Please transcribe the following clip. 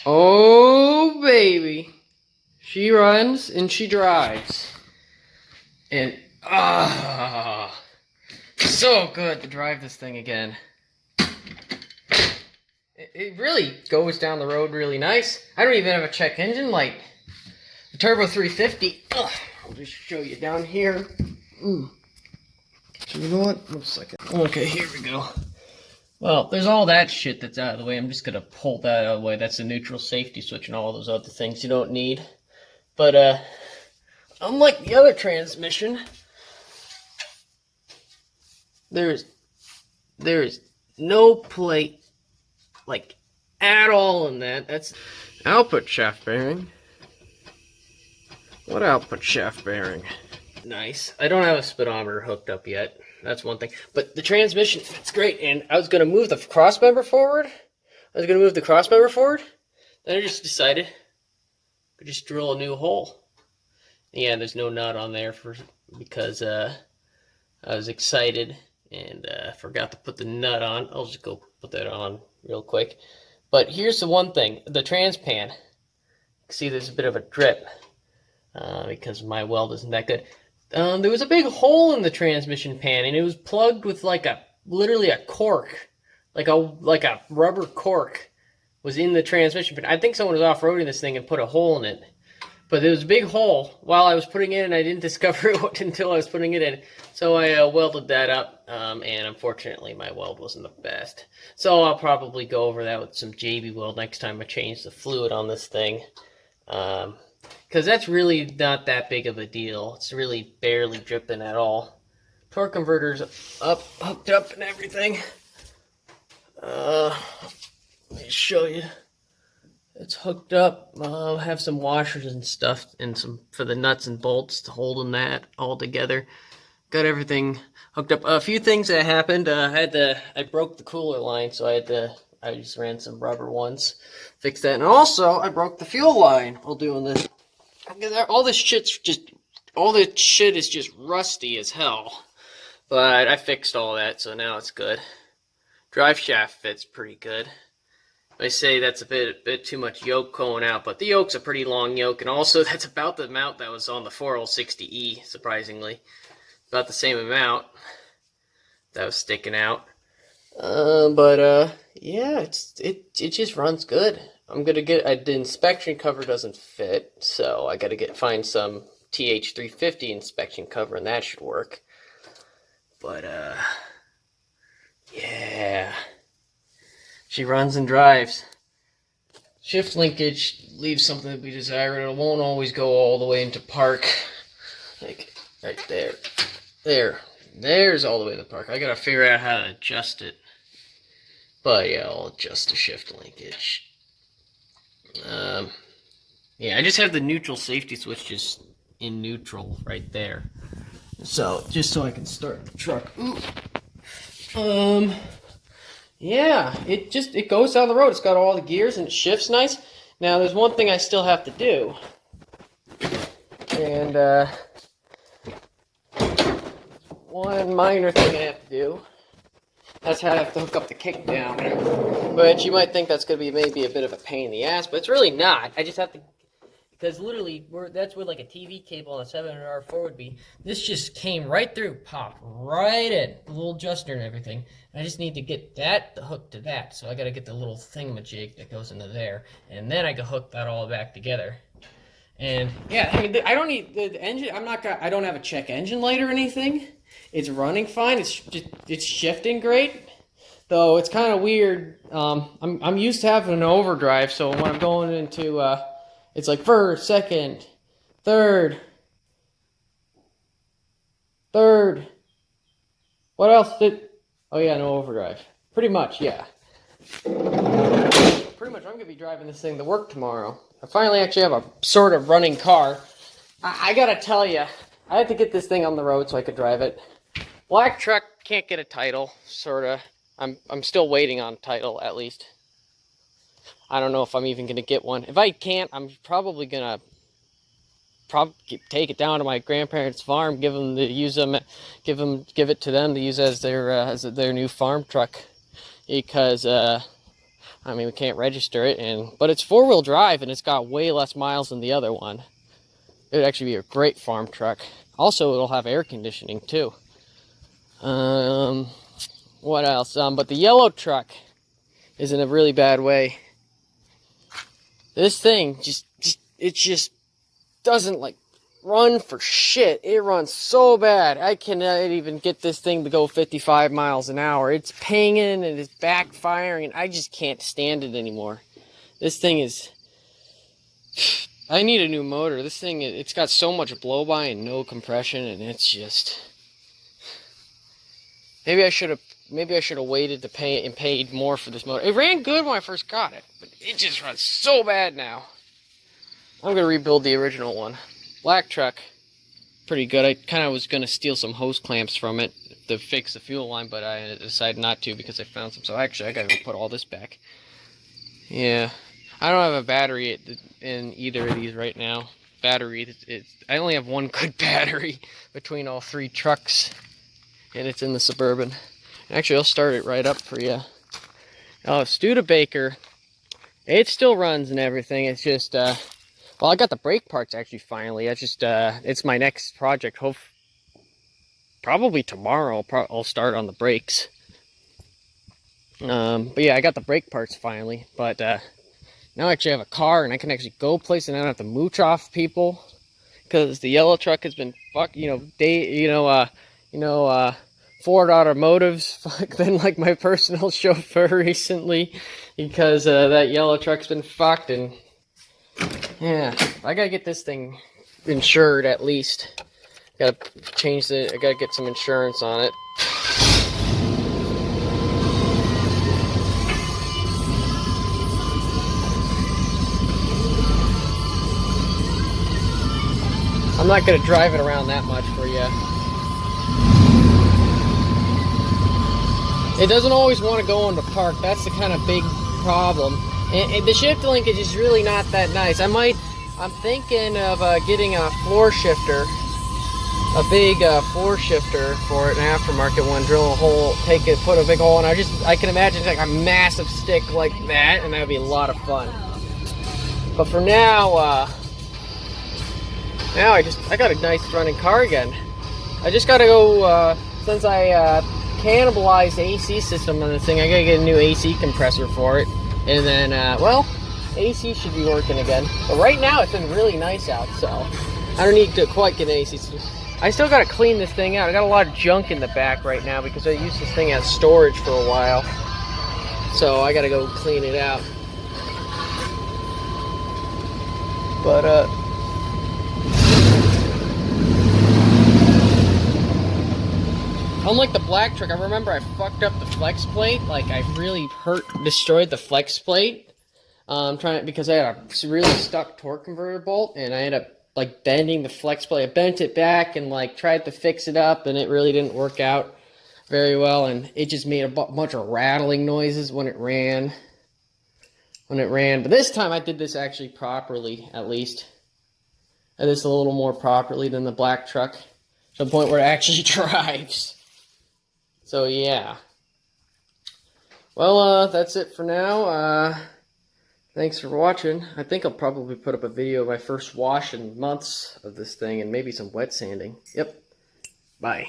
Oh, baby. She runs and she drives. And, so good to drive this thing again. It really goes down the road really nice. I don't even have a check engine light. The Turbo 350. I'll just show you down here. So you know what? 1 second. Okay, here we go. Well, there's all that shit that's out of the way. I'm just going to pull that out of the way. That's the neutral safety switch and all those other things you don't need. But, unlike the other transmission, there is no plate, like, at all in that. That's output shaft bearing. What output shaft bearing? Nice. I don't have a speedometer hooked up yet. That's one thing. But the transmission, it's great. And I was going to move the crossmember forward. Then I just decided I could just drill a new hole. Yeah, there's no nut on there because I was excited and forgot to put the nut on. I'll just go put that on real quick. But here's the one thing. The transpan. See, there's a bit of a drip because my weld isn't that good. There was a big hole in the transmission pan, and it was plugged with literally a cork, like a rubber cork was in the transmission pan. I think someone was off-roading this thing and put a hole in it. But there was a big hole while I was putting it in, and I didn't discover it until I was putting it in. So I welded that up, and unfortunately my weld wasn't the best. So I'll probably go over that with some JB weld next time I change the fluid on this thing. Because that's really not that big of a deal. It's really barely dripping at all. Torque converter's hooked up and everything. Let me show you. It's hooked up. I'll have some washers and stuff and some for the nuts and bolts to holding that all together. Got everything hooked up. A few things that happened. I broke the cooler line, so I just ran some rubber ones, fixed that, and also I broke the fuel line while doing this. All this shit is just rusty as hell. But I fixed all that, so now it's good. Drive shaft fits pretty good. I say that's a bit too much yoke going out, but the yoke's a pretty long yoke, and also that's about the amount that was on the 4060E, surprisingly. About the same amount that was sticking out. Yeah, it just runs good. I'm gonna get the inspection cover doesn't fit, so I gotta find some Th350 inspection cover, and that should work. But yeah, she runs and drives. Shift linkage leaves something to be desired. It won't always go all the way into park, like right there. There's all the way to the park. I gotta figure out how to adjust it. But yeah, I'll adjust the shift linkage. Yeah, I just have the neutral safety switch just in neutral right there. So, just so I can start the truck. Yeah, it goes down the road. It's got all the gears and it shifts nice. Now, there's one thing I still have to do. And, one minor thing I have to do. That's how I have to hook up the kick down. But you might think that's going to be maybe a bit of a pain in the ass, but it's really not. I just have to, because literally, that's where like a TV cable on a 700R4 would be. This just came right through, popped right in, the little adjuster and everything. And I just need to get that hooked to that. So I got to get the little thingamajig that goes into there, and then I can hook that all back together. And yeah, I mean, I don't need the engine. I don't have a check engine light or anything. It's running fine. It's shifting great, though it's kind of weird. I'm used to having an overdrive, so when I'm going into it's like first, second, third. What else oh yeah, no overdrive. Pretty much, yeah. Pretty much, I'm gonna be driving this thing to work tomorrow. I finally actually have a sort of running car. I gotta tell you, I had to get this thing on the road so I could drive it. Black truck, can't get a title, sorta. I'm still waiting on a title, at least. I don't know if I'm even gonna get one. If I can't, I'm probably gonna take it down to my grandparents' farm, give it to them to use as their new farm truck, because I mean, we can't register it, but it's 4-wheel drive, and it's got way less miles than the other one. It would actually be a great farm truck. Also, it'll have air conditioning, too. What else? But the yellow truck is in a really bad way. This thing it just doesn't, like, run for shit. It runs so bad. I cannot even get this thing to go 55 miles an hour. It's pinging and it's backfiring, and I just can't stand it anymore. This thing is... I need a new motor. This thing, it's got so much blow-by and no compression, and it's just... Maybe I should have waited to pay and paid more for this motor. It ran good when I first got it, but it just runs so bad now. I'm going to rebuild the original one. Black truck, pretty good. I kind of was going to steal some hose clamps from it to fix the fuel line, but I decided not to because I found some. So actually, I got to put all this back. Yeah, I don't have a battery in either of these right now. Battery, I only have one good battery between all 3 trucks, and it's in the Suburban. Actually, I'll start it right up for you. Oh, Studebaker, it still runs and everything. It's just, well, I got the brake parts actually finally. It's just, it's my next project. Probably tomorrow I'll start on the brakes. But yeah, I got the brake parts finally. But now I actually have a car, and I can actually go places, and I don't have to mooch off people, because the yellow truck has been Ford Automotive's been like my personal chauffeur recently, because that yellow truck's been fucked. And yeah, I gotta get this thing insured at least. I gotta get some insurance on it. I'm not gonna drive it around that much for you. It doesn't always want to go into park. That's the kind of big problem. And the shift link is just really not that nice. I'm thinking of getting a floor shifter, a big floor shifter for it, an aftermarket one. Drill a hole, put a big hole, and I can imagine like a massive stick like that, and that'd be a lot of fun. But for now, I got a nice running car again. I just gotta go since I cannibalized the AC system on this thing. I gotta get a new AC compressor for it, and then well, AC should be working again. But right now it's been really nice out, so I don't need to quite get an AC system. I still gotta clean this thing out. I got a lot of junk in the back right now because I used this thing as storage for a while, so I gotta go clean it out. But unlike the black truck, I remember I fucked up the flex plate. Like, I really destroyed the flex plate. Because I had a really stuck torque converter bolt, and I ended up like bending the flex plate. I bent it back and like tried to fix it up, and it really didn't work out very well, and it just made a bunch of rattling noises when it ran. But this time I did this actually properly, at least. I did this a little more properly than the black truck, to the point where it actually drives. So yeah. Well, that's it for now. Thanks for watching. I think I'll probably put up a video of my first wash in months of this thing, and maybe some wet sanding. Yep. Bye.